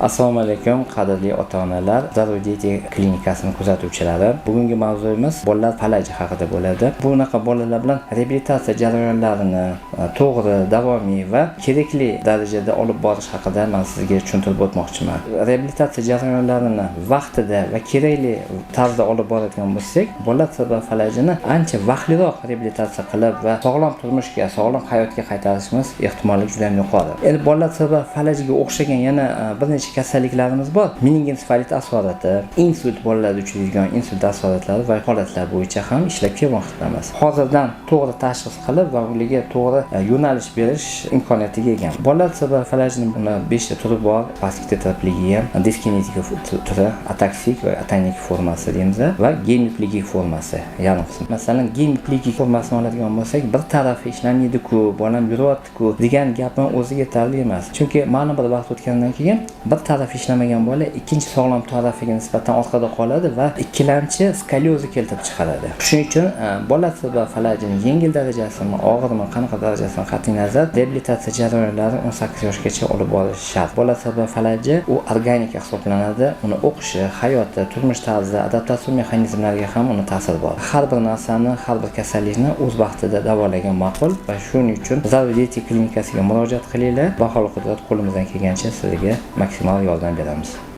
Assalomu alaykum qadrli ota-onalar, Zarur dietetika klinikasini kuzatuvchilari. Bugungi mavzuyimiz bolalar falaji haqida bo'ladi. Bunaqa bolalar bilan reabilitatsiya jarayonlarini to'g'ri, davomiy va kerakli darajada olib borish haqida men sizga tushuntirib o'tmoqchiman. Reabilitatsiya jarayonlarini vaqtida va kerakli tarzda olib boradigan bo'lsak, bolalar sabab falajini ancha vaqtliroq reabilitatsiya qilib va sog'lom turmushga, sog'lom hayotga qaytarishimiz ehtimoli juda yuqori. Endi bolalar sabab falajiga o'xshagan yana bir necha kasalliklarimiz bor. Meningensefalit asorati, insult bolalarda uchraydigan insult asoratlari va holatlar bo'yicha ham ishlab kelmoqdamiz. Hozirdan to'g'ri tashxis qilib va ularga to'g'ri yo'nalish berish imkoniyatiga ega. Bolalar sabab falajining 5 ta turi bor. Pastik tetraplegiya, diskinetik turi, ataksik va atanik formasi deymiz va gemiplegik formasi. Yarim qism. Masalan, gemiplegik formasini oladigan bo'lsak, bir tarafi ishlamaydi-ku, bolam yuryapti-ku degan gapning o'zi yetarli emas. Chunki ma'lum bir vaqt o'tgandan keyin bir taraf ishlamagan bola ikkinchi sog'lom tarafiga nisbatan orqada qoladi va ikkilamchi skoliozni keltirib chiqaradi. Shuning uchun bola sabab falajining yengil darajasini, og'irmi, qanaqa darajasidan qat'iy nazar reabilitatsiya jarayonlari 18 yoshgacha olib borish shart. Bola sabab falaji u organik hisoblanadi. Uni o'qishi, hayoti, turmush tarzi, adaptatsiya mexanizmlariga ham uni ta'siri bor. Har bir narsani, har bir kasallikni o'z vaqtida davolagan ma'qul va shuning uchun Zarur dietetika klinikasiga murojaat qilinglar. Bahol qudrat qo'limizdan kelgancha sizga maksimal yordam beramiz.